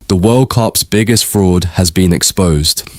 The World Cup's biggest fraud has been exposed.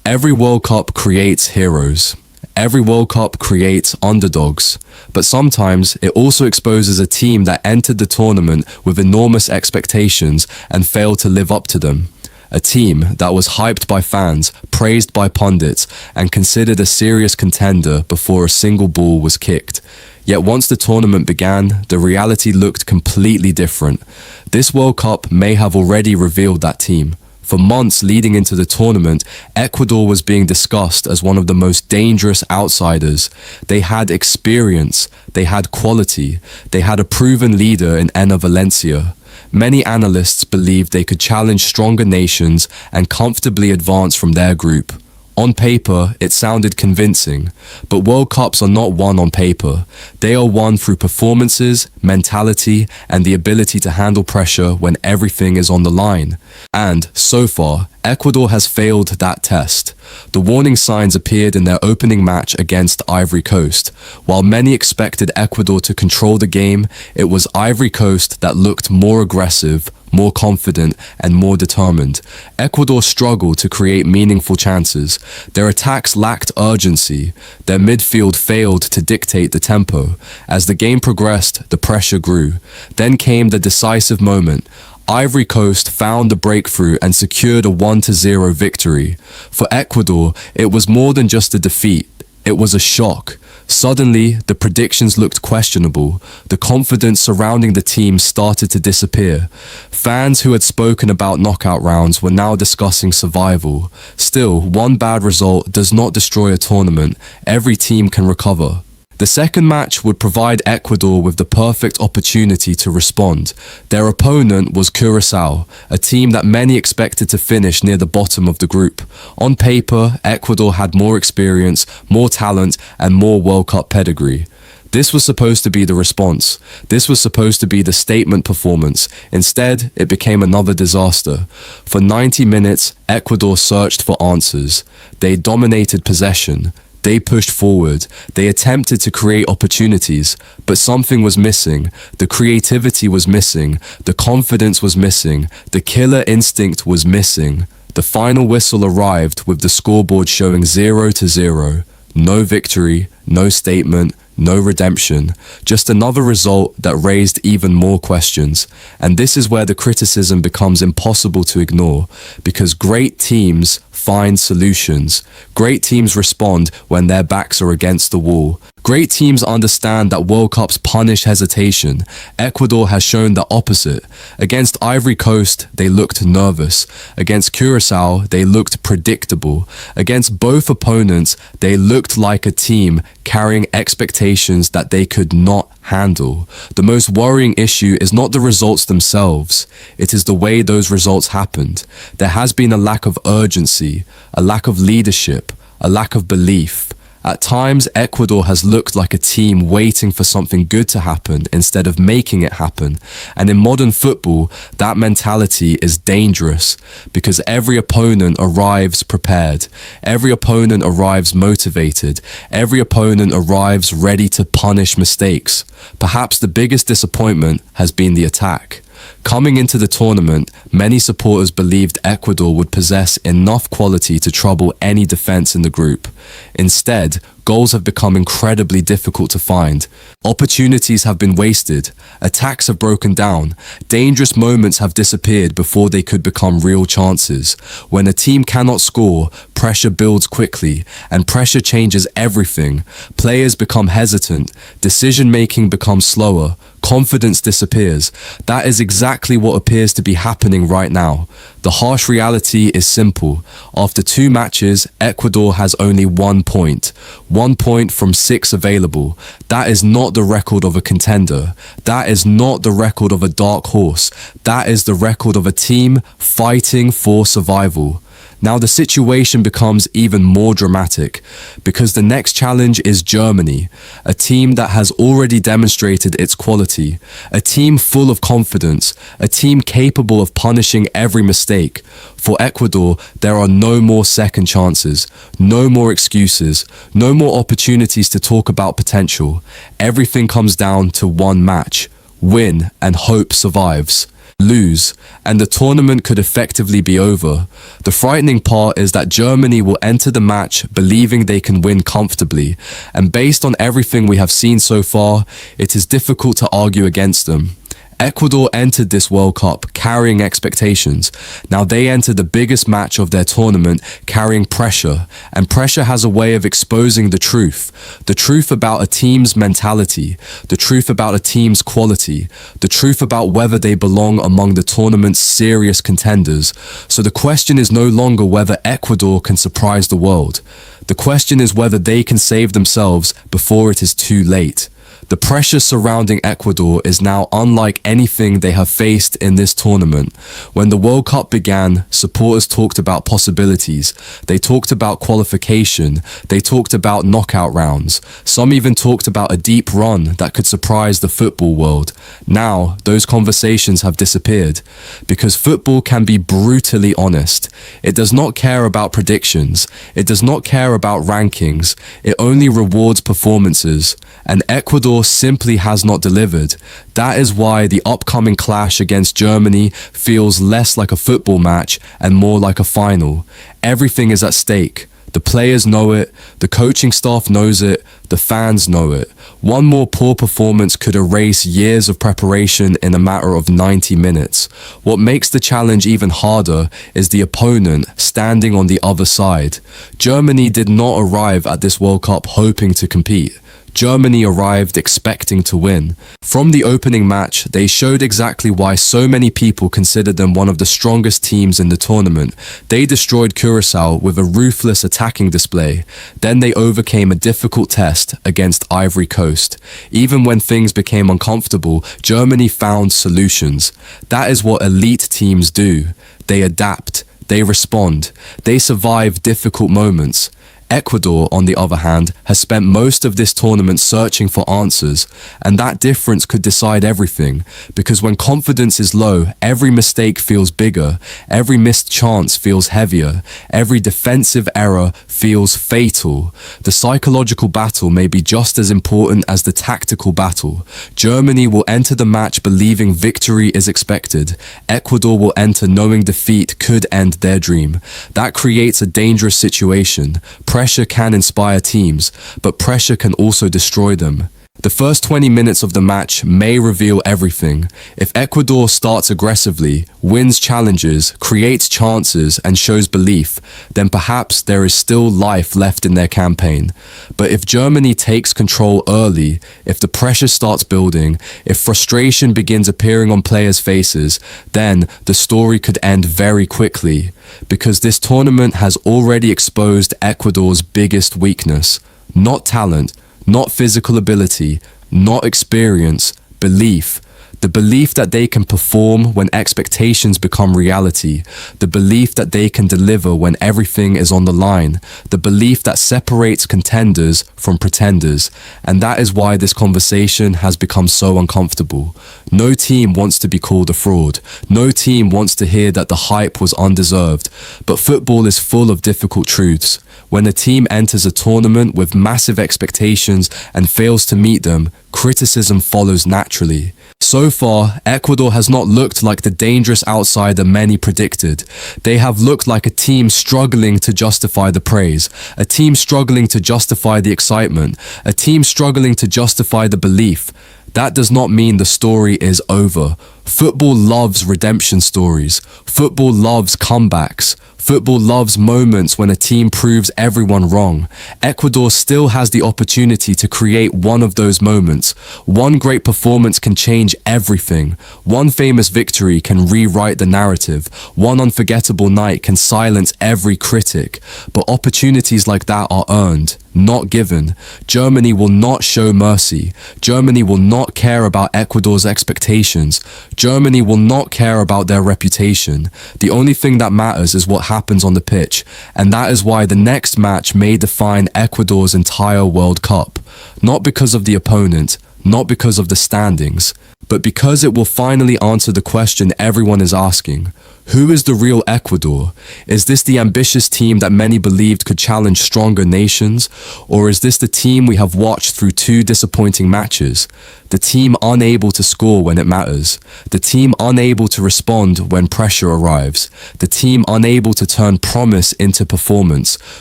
Every World Cup creates heroes. Every World Cup creates underdogs. But sometimes it also exposes a team that entered the tournament with enormous expectations and failed to live up to them. A team that was hyped by fans, praised by pundits, and considered a serious contender before a single ball was kicked. Yet once the tournament began, the reality looked completely different. This World Cup may have already revealed that team. For months leading into the tournament, Ecuador was being discussed as one of the most dangerous outsiders. They had experience, they had quality, they had a proven leader in Enner. Many analysts believed they could challenge stronger nations and comfortably advance from their group. On paper, it sounded convincing, but World Cups are not won on paper. They are won through performances, mentality, and the ability to handle pressure when everything is on the line. And, so far, Ecuador has failed that test. The warning signs appeared in their opening match against Ivory Coast. While many expected Ecuador to control the game, it was Ivory Coast that looked more aggressive, more confident, and more determined. Ecuador struggled to create meaningful chances. Their attacks lacked urgency. Their midfield failed to dictate the tempo. As the game progressed, the pressure grew. Then came the decisive moment. Ivory Coast found the breakthrough and secured a 1-0 victory. For Ecuador, it was more than just a defeat. It was a shock. Suddenly, the predictions looked questionable. The confidence surrounding the team started to disappear. Fans who had spoken about knockout rounds were now discussing survival. Still, one bad result does not destroy a tournament. Every team can recover. The second match would provide Ecuador with the perfect opportunity to respond. Their opponent was Curacao, a team that many expected to finish near the bottom of the group. On paper, Ecuador had more experience, more talent, and more World Cup pedigree. This was supposed to be the response. This was supposed to be the statement performance. Instead, it became another disaster. For 90 minutes, Ecuador searched for answers. They dominated possession. They pushed forward. They attempted to create opportunities, but something was missing. The creativity was missing. The confidence was missing. The killer instinct was missing. The final whistle arrived with the scoreboard showing 0-0. No victory, no statement, no redemption. Just another result that raised even more questions. And this is where the criticism becomes impossible to ignore, because great teams find solutions. Great teams respond when their backs are against the wall. Great teams understand that World Cups punish hesitation. Ecuador has shown the opposite. Against Ivory Coast, they looked nervous. Against Curacao, they looked predictable. Against both opponents, they looked like a team carrying expectations that they could not handle. The most worrying issue is not the results themselves. It is the way those results happened. There has been a lack of urgency, a lack of leadership, a lack of belief. At times, Ecuador has looked like a team waiting for something good to happen instead of making it happen. And in modern football, that mentality is dangerous because every opponent arrives prepared. Every opponent arrives motivated. Every opponent arrives ready to punish mistakes. Perhaps the biggest disappointment has been the attack. Coming into the tournament, many supporters believed Ecuador would possess enough quality to trouble any defense in the group. Instead, goals have become incredibly difficult to find. Opportunities have been wasted. Attacks have broken down. Dangerous moments have disappeared before they could become real chances. When a team cannot score, pressure builds quickly, and pressure changes everything. Players become hesitant. Decision-making becomes slower. Confidence disappears. That is exactly what appears to be happening right now. The harsh reality is simple. After 2 matches, Ecuador has only 1 point. 1 point from 6 available. That is not the record of a contender. That is not the record of a dark horse. That is the record of a team fighting for survival. Now the situation becomes even more dramatic because the next challenge is Germany, a team that has already demonstrated its quality, a team full of confidence, a team capable of punishing every mistake. For Ecuador, there are no more second chances, no more excuses, no more opportunities to talk about potential. Everything comes down to one match. win, and hope survives. Lose, and the tournament could effectively be over. The frightening part is that Germany will enter the match believing they can win comfortably, and based on everything we have seen so far, it is difficult to argue against them. Ecuador entered this World Cup carrying expectations. Now they enter the biggest match of their tournament carrying pressure, and pressure has a way of exposing the truth about a team's mentality, the truth about a team's quality, the truth about whether they belong among the tournament's serious contenders. So the question is no longer whether Ecuador can surprise the world. The question is whether they can save themselves before it is too late. The pressure surrounding Ecuador is now unlike anything they have faced in this tournament. When the World Cup began, supporters talked about possibilities. They talked about qualification. They talked about knockout rounds. Some even talked about a deep run that could surprise the football world. Now, those conversations have disappeared because football can be brutally honest. It does not care about predictions. It does not care about rankings. It only rewards performances. And Ecuador simply has not delivered. That is why the upcoming clash against Germany feels less like a football match and more like a final. Everything is at stake. The players know it, the coaching staff knows it, the fans know it. One more poor performance could erase years of preparation in a matter of 90 minutes. What makes the challenge even harder is the opponent standing on the other side. Germany did not arrive at this World Cup hoping to compete. Germany arrived expecting to win. From the opening match, they showed exactly why so many people considered them one of the strongest teams in the tournament. They destroyed Curacao with a ruthless attacking display. Then they overcame a difficult test against Ivory Coast. Even when things became uncomfortable, Germany found solutions. That is what elite teams do. They adapt. They respond. They survive difficult moments. Ecuador, on the other hand, has spent most of this tournament searching for answers, and that difference could decide everything, because when confidence is low, every mistake feels bigger, every missed chance feels heavier, every defensive error feels fatal. The psychological battle may be just as important as the tactical battle. Germany will enter the match believing victory is expected. Ecuador will enter knowing defeat could end their dream. That creates a dangerous situation. Pressure can inspire teams, but pressure can also destroy them. The first 20 minutes of the match may reveal everything. If Ecuador starts aggressively, wins challenges, creates chances, and shows belief, then perhaps there is still life left in their campaign. But if Germany takes control early, if the pressure starts building, if frustration begins appearing on players' faces, then the story could end very quickly. Because this tournament has already exposed Ecuador's biggest weakness: not talent, not physical ability, not experience, belief. The belief that they can perform when expectations become reality. The belief that they can deliver when everything is on the line. The belief that separates contenders from pretenders. And that is why this conversation has become so uncomfortable. No team wants to be called a fraud. No team wants to hear that the hype was undeserved. But football is full of difficult truths. When a team enters a tournament with massive expectations and fails to meet them, criticism follows naturally. So far, Ecuador has not looked like the dangerous outsider many predicted. They have looked like a team struggling to justify the praise, a team struggling to justify the excitement, a team struggling to justify the belief. That does not mean the story is over. Football loves redemption stories. Football loves comebacks. Football loves moments when a team proves everyone wrong. Ecuador still has the opportunity to create one of those moments. One great performance can change everything. One famous victory can rewrite the narrative. One unforgettable night can silence every critic. But opportunities like that are earned, not given. Germany will not show mercy. Germany will not care about Ecuador's expectations. Germany will not care about their reputation. The only thing that matters is what happens on the pitch, and that is why the next match may define Ecuador's entire World Cup. Not because of the opponent, not because of the standings, but because it will finally answer the question everyone is asking: Who is the real Ecuador? Is this the ambitious team that many believed could challenge stronger nations? Or is this the team we have watched through two disappointing matches? The team unable to score when it matters. The team unable to respond when pressure arrives. The team unable to turn promise into performance.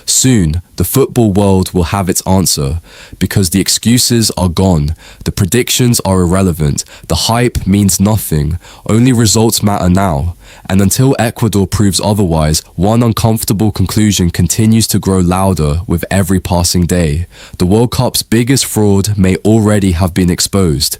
Soon, the football world will have its answer, because the excuses are gone. The predictions are irrelevant. The hype means nothing. Only results matter now. And until Ecuador proves otherwise, one uncomfortable conclusion continues to grow louder with every passing day. The World Cup's biggest fraud may already have been exposed.